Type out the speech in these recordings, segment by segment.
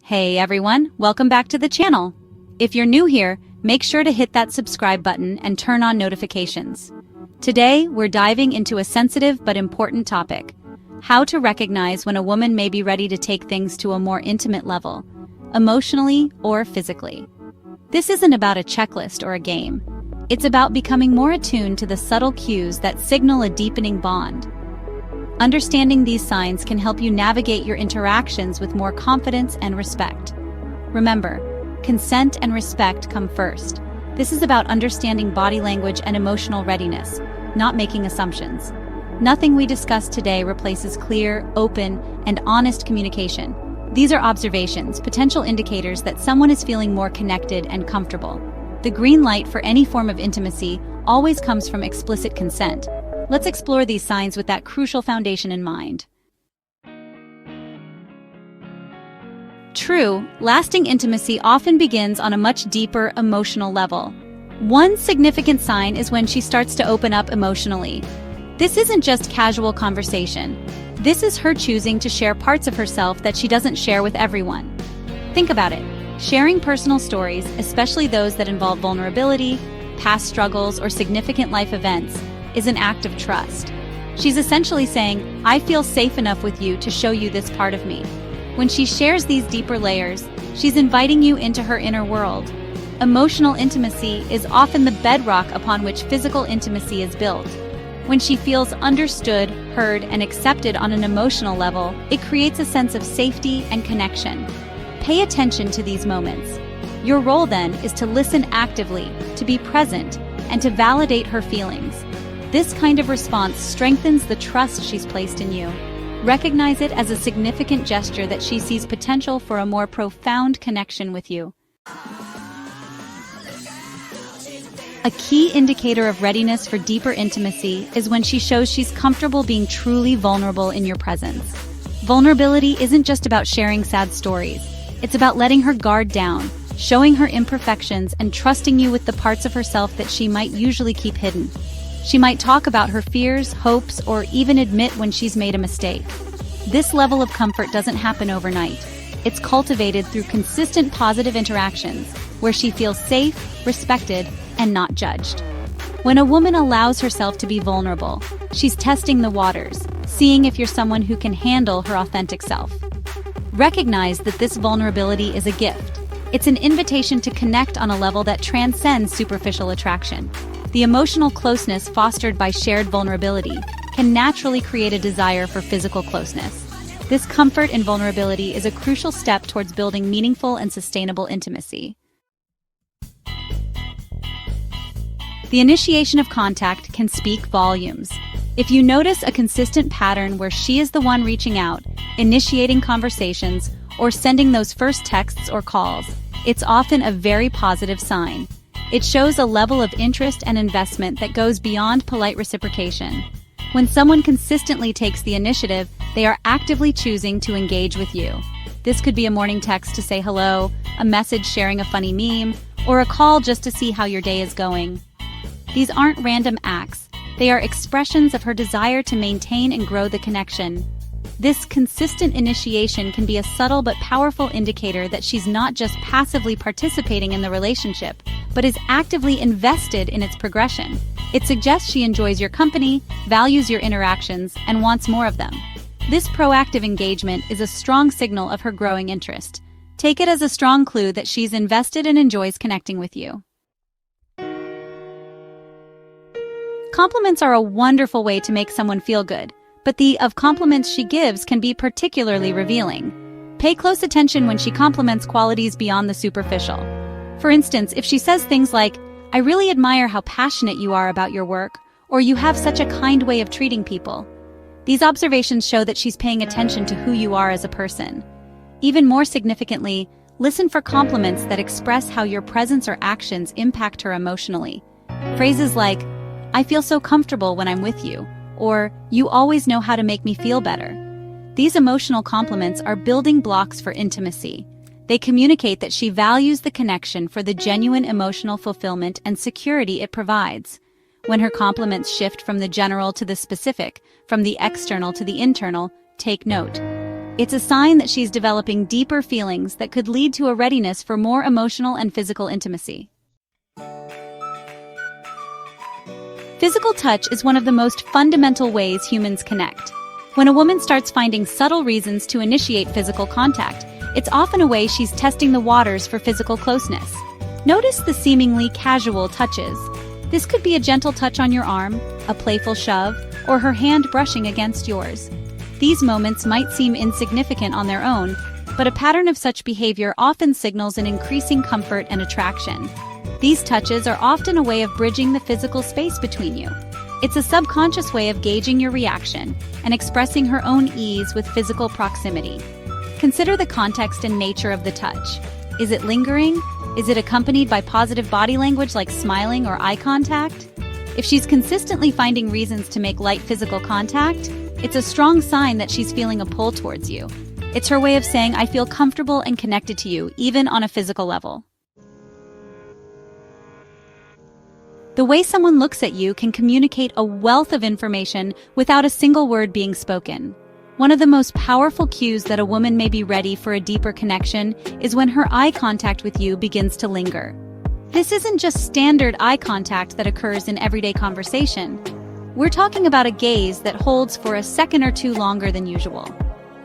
Hey everyone, welcome back to the channel. If you're new here, make sure to hit that subscribe button and turn on notifications. Today, we're diving into a sensitive but important topic: how to recognize when a woman may be ready to take things to a more intimate level, emotionally or physically. This isn't about a checklist or a game. It's about becoming more attuned to the subtle cues that signal a deepening bond. Understanding these signs can help you navigate your interactions with more confidence and respect. Remember, consent and respect come first. This is about understanding body language and emotional readiness, not making assumptions. Nothing we discuss today replaces clear, open, and honest communication. These are observations, potential indicators that someone is feeling more connected and comfortable. The green light for any form of intimacy always comes from explicit consent. Let's explore these signs with that crucial foundation in mind. True, lasting intimacy often begins on a much deeper emotional level. One significant sign is when she starts to open up emotionally. This isn't just casual conversation. This is her choosing to share parts of herself that she doesn't share with everyone. Think about it. Sharing personal stories, especially those that involve vulnerability, past struggles, or significant life events, is an act of trust. She's essentially saying, I feel safe enough with you to show you this part of me. When she shares these deeper layers, she's inviting you into her inner world. Emotional intimacy is often the bedrock upon which physical intimacy is built. When she feels understood, heard, and accepted on an emotional level, it creates a sense of safety and connection. Pay attention to these moments. Your role then is to listen actively, to be present, and to validate her feelings. This kind of response strengthens the trust she's placed in you. Recognize it as a significant gesture that she sees potential for a more profound connection with you. A key indicator of readiness for deeper intimacy is when she shows she's comfortable being truly vulnerable in your presence. Vulnerability isn't just about sharing sad stories. It's about letting her guard down, showing her imperfections, and trusting you with the parts of herself that she might usually keep hidden. She might talk about her fears, hopes, or even admit when she's made a mistake. This level of comfort doesn't happen overnight. It's cultivated through consistent positive interactions, where she feels safe, respected, and not judged. When a woman allows herself to be vulnerable, she's testing the waters, seeing if you're someone who can handle her authentic self. Recognize that this vulnerability is a gift. It's an invitation to connect on a level that transcends superficial attraction. The emotional closeness fostered by shared vulnerability can naturally create a desire for physical closeness. This comfort in vulnerability is a crucial step towards building meaningful and sustainable intimacy. The initiation of contact can speak volumes. If you notice a consistent pattern where she is the one reaching out, initiating conversations, or sending those first texts or calls, it's often a very positive sign. It shows a level of interest and investment that goes beyond polite reciprocation. When someone consistently takes the initiative, they are actively choosing to engage with you. This could be a morning text to say hello, a message sharing a funny meme, or a call just to see how your day is going. These aren't random acts. They are expressions of her desire to maintain and grow the connection. This consistent initiation can be a subtle but powerful indicator that she's not just passively participating in the relationship, but is actively invested in its progression. It suggests she enjoys your company, values your interactions, and wants more of them. This proactive engagement is a strong signal of her growing interest. Take it as a strong clue that she's invested and enjoys connecting with you. Compliments are a wonderful way to make someone feel good, but the of compliments she gives can be particularly revealing. Pay close attention when she compliments qualities beyond the superficial. For instance, if she says things like, I really admire how passionate you are about your work, or you have such a kind way of treating people. These observations show that she's paying attention to who you are as a person. Even more significantly, listen for compliments that express how your presence or actions impact her emotionally. Phrases like, I feel so comfortable when I'm with you, or you always know how to make me feel better. These emotional compliments are building blocks for intimacy. They communicate that she values the connection for the genuine emotional fulfillment and security it provides. When her compliments shift from the general to the specific, from the external to the internal, take note. It's a sign that she's developing deeper feelings that could lead to a readiness for more emotional and physical intimacy. Physical touch is one of the most fundamental ways humans connect. When a woman starts finding subtle reasons to initiate physical contact, it's often a way she's testing the waters for physical closeness. Notice the seemingly casual touches. This could be a gentle touch on your arm, a playful shove, or her hand brushing against yours. These moments might seem insignificant on their own, but a pattern of such behavior often signals an increasing comfort and attraction. These touches are often a way of bridging the physical space between you. It's a subconscious way of gauging your reaction and expressing her own ease with physical proximity. Consider the context and nature of the touch. Is it lingering? Is it accompanied by positive body language like smiling or eye contact? If she's consistently finding reasons to make light physical contact, it's a strong sign that she's feeling a pull towards you. It's her way of saying, I feel comfortable and connected to you, even on a physical level. The way someone looks at you can communicate a wealth of information without a single word being spoken. One of the most powerful cues that a woman may be ready for a deeper connection is when her eye contact with you begins to linger. This isn't just standard eye contact that occurs in everyday conversation. We're talking about a gaze that holds for a second or two longer than usual.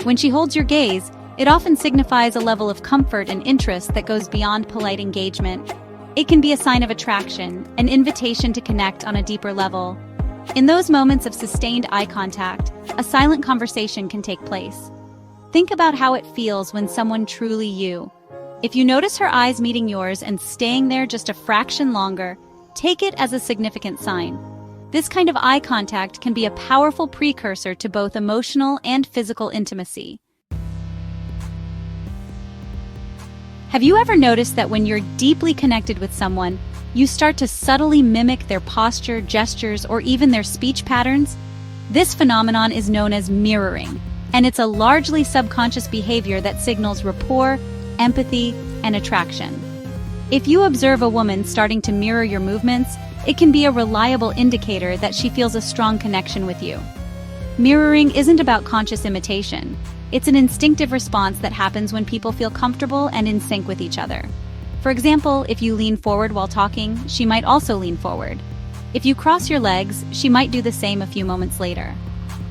When she holds your gaze, it often signifies a level of comfort and interest that goes beyond polite engagement. It can be a sign of attraction, an invitation to connect on a deeper level. In those moments of sustained eye contact, a silent conversation can take place. Think about how it feels when someone truly you. If you notice her eyes meeting yours and staying there just a fraction longer, take it as a significant sign. This kind of eye contact can be a powerful precursor to both emotional and physical intimacy. Have you ever noticed that when you're deeply connected with someone, you start to subtly mimic their posture, gestures, or even their speech patterns? This phenomenon is known as mirroring, and it's a largely subconscious behavior that signals rapport, empathy, and attraction. If you observe a woman starting to mirror your movements, it can be a reliable indicator that she feels a strong connection with you. Mirroring isn't about conscious imitation. It's an instinctive response that happens when people feel comfortable and in sync with each other. For example, if you lean forward while talking, she might also lean forward. If you cross your legs, she might do the same a few moments later.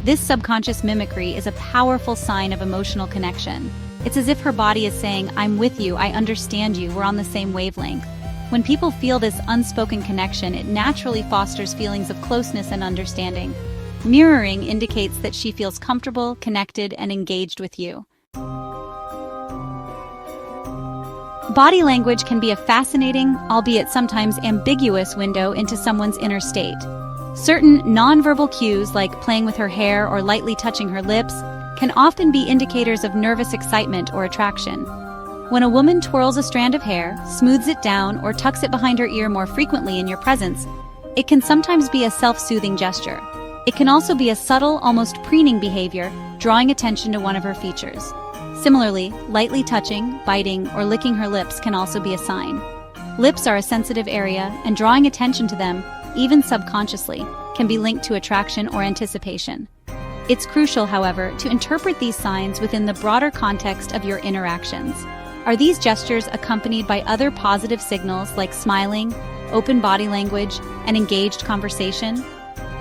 This subconscious mimicry is a powerful sign of emotional connection. It's as if her body is saying, I'm with you, I understand you, we're on the same wavelength. When people feel this unspoken connection, it naturally fosters feelings of closeness and understanding. Mirroring indicates that she feels comfortable, connected, and engaged with you. Body language can be a fascinating, albeit sometimes ambiguous window into someone's inner state. Certain nonverbal cues, like playing with her hair or lightly touching her lips, can often be indicators of nervous excitement or attraction. When a woman twirls a strand of hair, smooths it down, or tucks it behind her ear more frequently in your presence, it can sometimes be a self-soothing gesture. It can also be a subtle, almost preening behavior, drawing attention to one of her features. Similarly, lightly touching, biting, or licking her lips can also be a sign. Lips are a sensitive area, and drawing attention to them, even subconsciously, can be linked to attraction or anticipation. It's crucial, however, to interpret these signs within the broader context of your interactions. Are these gestures accompanied by other positive signals like smiling, open body language, and engaged conversation?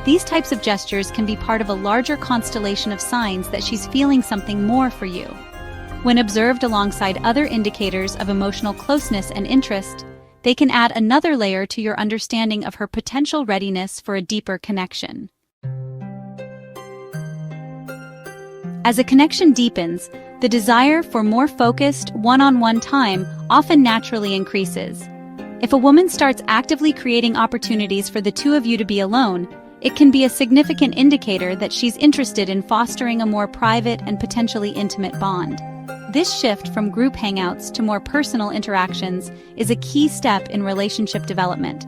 These types of gestures can be part of a larger constellation of signs that she's feeling something more for you. When observed alongside other indicators of emotional closeness and interest, they can add another layer to your understanding of her potential readiness for a deeper connection. As a connection deepens, the desire for more focused, one-on-one time often naturally increases. If a woman starts actively creating opportunities for the two of you to be alone, it can be a significant indicator that she's interested in fostering a more private and potentially intimate bond. This shift from group hangouts to more personal interactions is a key step in relationship development.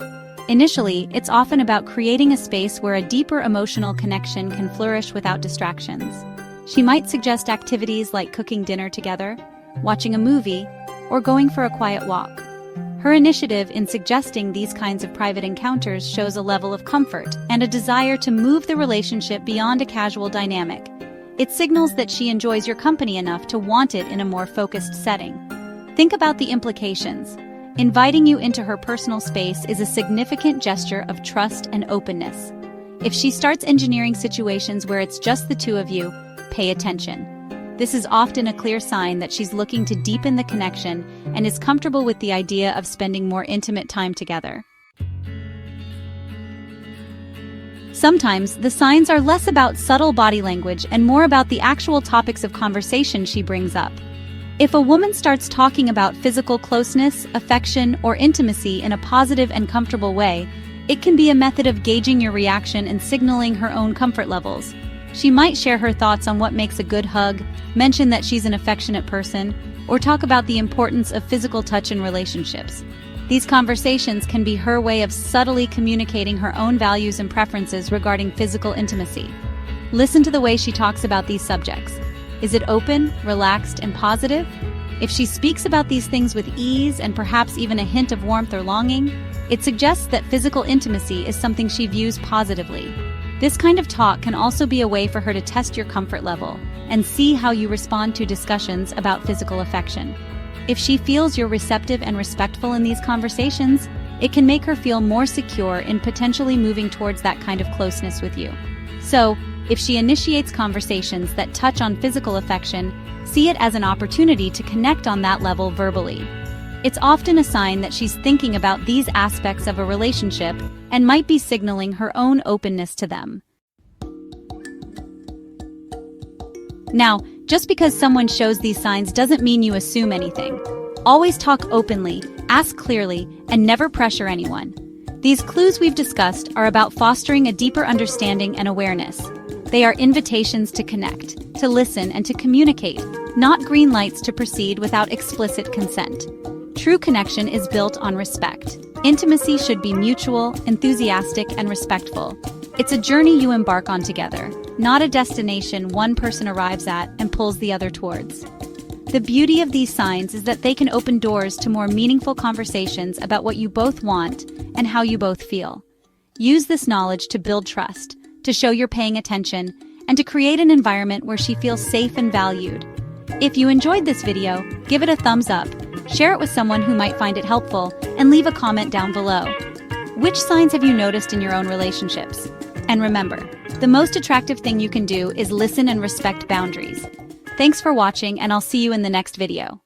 Initially, it's often about creating a space where a deeper emotional connection can flourish without distractions. She might suggest activities like cooking dinner together, watching a movie, or going for a quiet walk. Her initiative in suggesting these kinds of private encounters shows a level of comfort and a desire to move the relationship beyond a casual dynamic. It signals that she enjoys your company enough to want it in a more focused setting. Think about the implications. Inviting you into her personal space is a significant gesture of trust and openness. If she starts engineering situations where it's just the two of you, pay attention. This is often a clear sign that she's looking to deepen the connection and is comfortable with the idea of spending more intimate time together. Sometimes, the signs are less about subtle body language and more about the actual topics of conversation she brings up. If a woman starts talking about physical closeness, affection, or intimacy in a positive and comfortable way, it can be a method of gauging your reaction and signaling her own comfort levels. She might share her thoughts on what makes a good hug, mention that she's an affectionate person, or talk about the importance of physical touch in relationships. These conversations can be her way of subtly communicating her own values and preferences regarding physical intimacy. Listen to the way she talks about these subjects. Is it open, relaxed, and positive? If she speaks about these things with ease and perhaps even a hint of warmth or longing, it suggests that physical intimacy is something she views positively. This kind of talk can also be a way for her to test your comfort level and see how you respond to discussions about physical affection. If she feels you're receptive and respectful in these conversations, it can make her feel more secure in potentially moving towards that kind of closeness with you. So, if she initiates conversations that touch on physical affection, see it as an opportunity to connect on that level verbally. It's often a sign that she's thinking about these aspects of a relationship and might be signaling her own openness to them. Now, just because someone shows these signs doesn't mean you assume anything. Always talk openly, ask clearly, and never pressure anyone. These clues we've discussed are about fostering a deeper understanding and awareness. They are invitations to connect, to listen, and to communicate, not green lights to proceed without explicit consent. True connection is built on respect. Intimacy should be mutual, enthusiastic, and respectful. It's a journey you embark on together, not a destination one person arrives at and pulls the other towards. The beauty of these signs is that they can open doors to more meaningful conversations about what you both want and how you both feel. Use this knowledge to build trust, to show you're paying attention, and to create an environment where she feels safe and valued. If you enjoyed this video, give it a thumbs up, share it with someone who might find it helpful, and leave a comment down below. Which signs have you noticed in your own relationships? And remember, the most attractive thing you can do is listen and respect boundaries. Thanks for watching, and I'll see you in the next video.